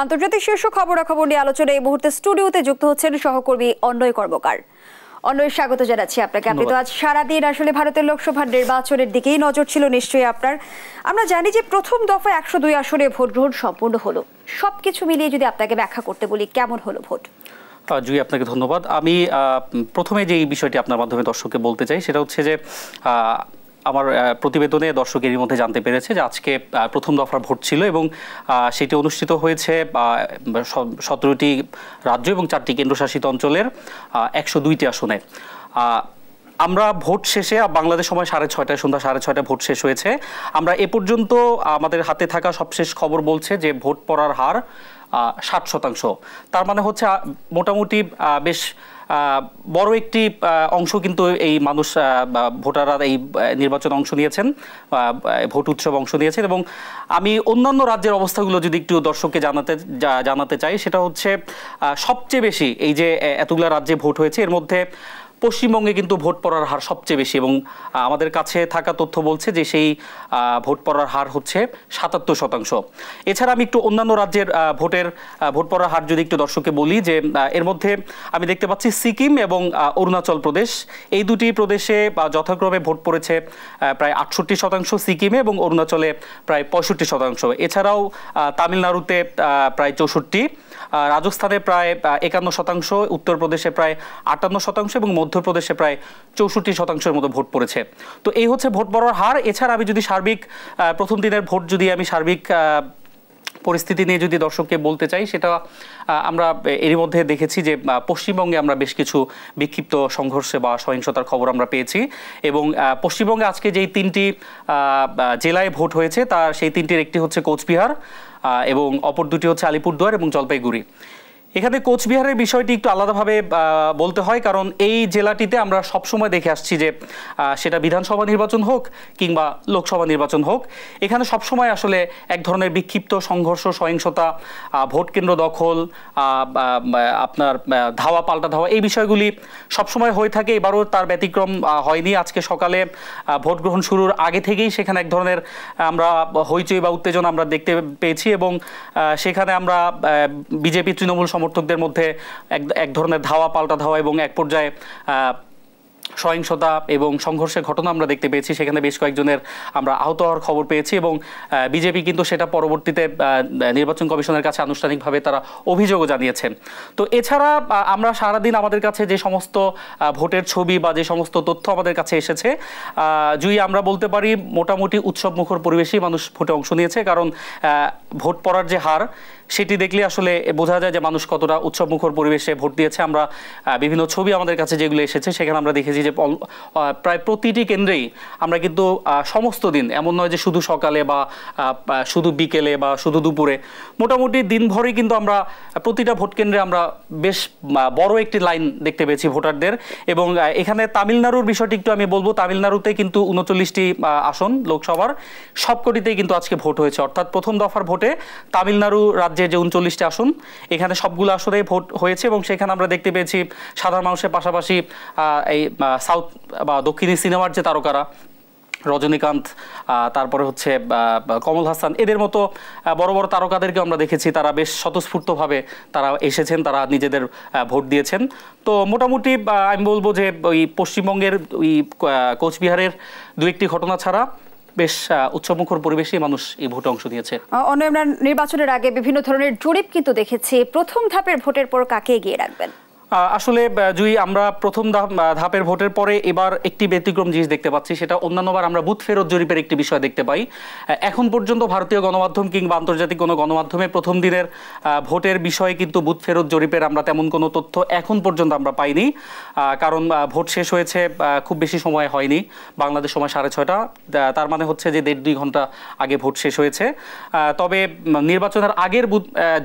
আন্তর্জাতিক শীর্ষ খবরাখবর নিয়ে আলোচনায় এই মুহূর্তে স্টুডিওতে যুক্ত হচ্ছেন সহকর্মী অন্বয় কর্মকার। অন্বয়, স্বাগত জানাচ্ছি আপনাকে। আপনি তো আজ সারাদিন আসলে ভারতের লোকসভার নির্বাচনের দিকেই নজর ছিল নিশ্চয়ই আপনার। আমরা জানি যে প্রথম দফায় 102 আসনে ভোট গ্রহণ সম্পূর্ণ হলো। সবকিছু মিলিয়ে যদি আপনাকে ব্যাখ্যা করতে বলি, কেমন হলো ভোট? জুই, আপনাকে ধন্যবাদ। আমি প্রথমে যে বিষয়টি আপনার মাধ্যমে দর্শককে বলতে চাই সেটা হচ্ছে যে আমার প্রতিবেদনে দর্শক এরই মধ্যে জানতে পেরেছে যে আজকে প্রথম দফার ভোট ছিল এবং সেটি অনুষ্ঠিত হয়েছে 17টি রাজ্য এবং 4টি কেন্দ্রশাসিত অঞ্চলের 102টি আসনে। আমরা ভোট শেষে বাংলাদেশ সময় 6:30 সন্ধ্যা 6:30 ভোট শেষ হয়েছে। আমরা এ পর্যন্ত আমাদের হাতে থাকা সবশেষ খবর বলছে যে ভোট পড়ার হার 60%। তার মানে হচ্ছে মোটামুটি বেশ বড় একটি অংশ কিন্তু এই মানুষ ভোটাররা এই নির্বাচনে অংশ নিয়েছেন, ভোট উৎসবে অংশ নিয়েছেন। এবং আমি অন্যান্য রাজ্যের অবস্থাগুলো যদি একটু দর্শককে জানাতে চাই, সেটা হচ্ছে সবচেয়ে বেশি এই যে এতগুলো রাজ্যে ভোট হয়েছে এর মধ্যে পশ্চিমবঙ্গে কিন্তু ভোট পড়ার হার সবচেয়ে বেশি এবং আমাদের কাছে থাকা তথ্য বলছে যে সেই ভোট পড়ার হার হচ্ছে 77%। এছাড়া আমি একটু অন্যান্য রাজ্যের ভোট পড়ার হার যদি একটু দর্শককে বলি, যে এর মধ্যে আমি দেখতে পাচ্ছি সিকিম এবং অরুণাচল প্রদেশ, এই দুটি প্রদেশে যথাক্রমে ভোট পড়েছে প্রায় 68% সিকিমে এবং অরুণাচলে প্রায় 65%। এছাড়াও তামিলনাড়ুতে প্রায় 64%, রাজস্থানে প্রায় 51%, উত্তরপ্রদেশে প্রায় 58% এবং মধ্যপ্রদেশে প্রায় 64%-এর মতো ভোট পড়েছে। তো এই হচ্ছে ভোট পড়ার হার। এছাড়া আমি যদি সার্বিক প্রথম দিনের ভোট যদি আমি সার্বিক পরিস্থিতি নিয়ে যদি দর্শককে বলতে চাই, সেটা আমরা এরই মধ্যে দেখেছি যে পশ্চিমবঙ্গে আমরা বেশ কিছু বিক্ষিপ্ত সংঘর্ষে বা সহিংসতার খবর আমরা পেয়েছি এবং পশ্চিমবঙ্গে আজকে যেই 3টি জেলায় ভোট হয়েছে তার সেই 3টির একটি হচ্ছে কোচবিহার এবং অপর দুটি হচ্ছে আলিপুরদুয়ার এবং জলপাইগুড়ি। এখানে কোচবিহারের বিষয়টি একটু আলাদাভাবে বলতে হয়, কারণ এই জেলাটিতে আমরা সবসময় দেখে আসছি যে সেটা বিধানসভা নির্বাচন হোক কিংবা লোকসভা নির্বাচন হোক, এখানে সবসময় আসলে এক ধরনের বিক্ষিপ্ত সংঘর্ষ, সহিংসতা, ভোট কেন্দ্র দখল, আপনার ধাওয়া পাল্টা ধাওয়া, এই বিষয়গুলি সবসময় হয়ে থাকে। এবারও তার ব্যতিক্রম হয়নি। আজকে সকালে ভোট গ্রহণ শুরুর আগে থেকেই সেখানে এক ধরনের আমরা হইচই বা উত্তেজনা আমরা দেখতে পেয়েছি এবং সেখানে আমরা বিজেপি তৃণমূল সমর্থকদের মধ্যে এক ধরনের ধাওয়া পাল্টা ধাওয়া এবং এক পর্যায়ে সহিংসতা এবং সংঘর্ষের ঘটনা আমরা দেখতে পেয়েছি। সেখানে বেশ কয়েকজনের আমরা আহত হওয়ার খবর পেয়েছি এবং বিজেপি কিন্তু সেটা পরবর্তীতে নির্বাচন কমিশনের কাছে আনুষ্ঠানিকভাবে তারা অভিযোগও জানিয়েছেন। তো এছাড়া আমরা সারাদিন আমাদের কাছে যে সমস্ত ভোটের ছবি বা যে সমস্ত তথ্য আমাদের কাছে এসেছে, জুই, আমরা বলতে পারি মোটামুটি উৎসবমুখর পরিবেশেই মানুষ ভোটে অংশ নিয়েছে। কারণ ভোট পড়ার যে হার সেটি দেখলে আসলে বোঝা যায় যে মানুষ কতটা উৎসবমুখর পরিবেশে ভোট দিয়েছে। আমরা বিভিন্ন ছবি আমাদের কাছে যেগুলো এসেছে সেখানে আমরা দেখেছি যে প্রায় প্রতিটি কেন্দ্রেই আমরা কিন্তু সমস্ত দিন, এমন নয় যে শুধু সকালে বা শুধু বিকেলে বা শুধু দুপুরে, মোটামুটি দিনভরই কিন্তু আমরা প্রতিটা ভোট কেন্দ্রে আমরা বেশ বড় একটি লাইন দেখতে পেয়েছি ভোটারদের। এবং এখানে তামিলনাড়ুর বিষয়টি একটু আমি বলবো। তামিলনাড়ুতে কিন্তু 39টি আসন লোকসভার, সবকটিতেই কিন্তু আজকে ভোট হয়েছে। অর্থাৎ প্রথম দফার ভোটে তামিলনাড়ু রাজ্যে যে 39টি আসন, এখানে সবগুলো আসনে ভোট হয়েছে এবং সেখানে আমরা দেখতে পেয়েছি সাধারণ মানুষের পাশাপাশি এই সাউথ বা দক্ষিণী সিনেমার যে তারকারা রজনীকান্ত, তারপরে হচ্ছে কমল হাসান, এদের মতো বড় বড় তারকাদেরকে আমরা দেখেছি। তারা বেশ স্বতঃস্ফূর্তভাবে তারা এসেছেন, তারা নিজেদের ভোট দিয়েছেন। তো মোটামুটি আমি বলবো যে ওই পশ্চিমবঙ্গের ওই কোচবিহারের দু একটি ঘটনা ছাড়া বেশ উৎসবমুখর পরিবেশে মানুষ এই ভোটে অংশ নিয়েছে। আমরা নির্বাচনের আগে বিভিন্ন ধরনের জরিপ কিন্তু দেখেছি। প্রথম ধাপের ভোটের পর কাকে এগিয়ে রাখবেন? আসলে জুই, আমরা প্রথম ধাপের ভোটের পরে এবার একটি ব্যতিক্রম জিনিস দেখতে পাচ্ছি। সেটা অন্যান্যবার আমরা বুথ ফেরত জরিপের একটি বিষয় দেখতে পাই। এখন পর্যন্ত ভারতীয় গণমাধ্যম কিংবা আন্তর্জাতিক কোনো গণমাধ্যমে প্রথম দিনের ভোটের বিষয়ে কিন্তু বুথ ফেরত জরিপের আমরা তেমন কোনো তথ্য এখন পর্যন্ত আমরা পাইনি। কারণ ভোট শেষ হয়েছে খুব বেশি সময় হয়নি, বাংলাদেশ সময় 6:30, তার মানে হচ্ছে যে 1.5-2 ঘন্টা আগে ভোট শেষ হয়েছে। তবে নির্বাচনের আগের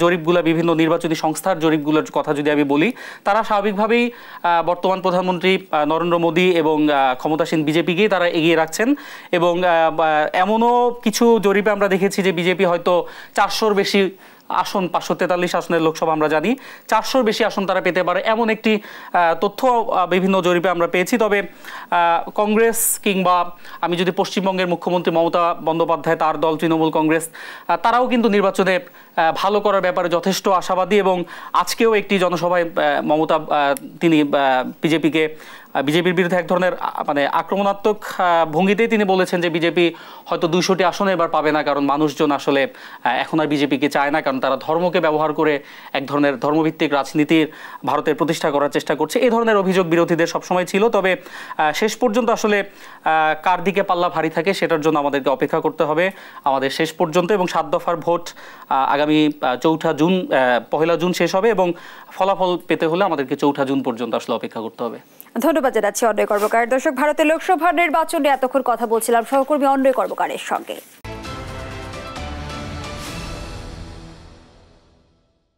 জরিপগুলো, বিভিন্ন নির্বাচনী সংস্থার জরিপগুলোর কথা যদি আমি বলি, তারা স্বাভাবিকভাবেই বর্তমান প্রধানমন্ত্রী নরেন্দ্র মোদী এবং ক্ষমতাসীন বিজেপিকেই তারা এগিয়ে রাখছেন। এবং এমনও কিছু জরিপে আমরা দেখেছি যে বিজেপি হয়তো 400-র বেশি আসন, 543 আসনের লোকসভা আমরা জানি, 400-র বেশি আসন তারা পেতে পারে, এমন একটি তথ্য বিভিন্ন জরিপে আমরা পেয়েছি। তবে কংগ্রেস কিংবা আমি যদি পশ্চিমবঙ্গের মুখ্যমন্ত্রী মমতা বন্দ্যোপাধ্যায়, তার দল তৃণমূল কংগ্রেস, তারাও কিন্তু নির্বাচনে ভালো করার ব্যাপারে যথেষ্ট আশাবাদী এবং আজকেও একটি জনসভায় মমতা তিনি বিজেপির বিরুদ্ধে এক ধরনের মানে আক্রমণাত্মক ভঙ্গিতেই তিনি বলেছেন যে বিজেপি হয়তো 200টি আসন এবার পাবে না, কারণ মানুষজন আসলে এখন আর বিজেপিকে চায় না, কারণ তারা ধর্মকে ব্যবহার করে এক ধরনের ধর্মভিত্তিক রাজনীতির ভারতের প্রতিষ্ঠা করার চেষ্টা করছে। এই ধরনের অভিযোগ বিরোধীদের সবসময় ছিল। তবে শেষ পর্যন্ত আসলে কার দিকে পাল্লা ভারী থাকে সেটার জন্য আমাদেরকে অপেক্ষা করতে হবে আমাদের শেষ পর্যন্ত। এবং 7 দফার ভোট আগামী 4 জুন 1 জুন শেষ হবে এবং ফলাফল পেতে হলে আমাদেরকে 4 জুন পর্যন্ত আসলে অপেক্ষা করতে হবে। ধন্যবাদ জানাচ্ছি অন্বয় কর্মকার। দর্শক, ভারতের লোকসভা নির্বাচনে এতক্ষণ কথা বলছিলাম সহকর্মী অন্বয় কর্মকারের সঙ্গে।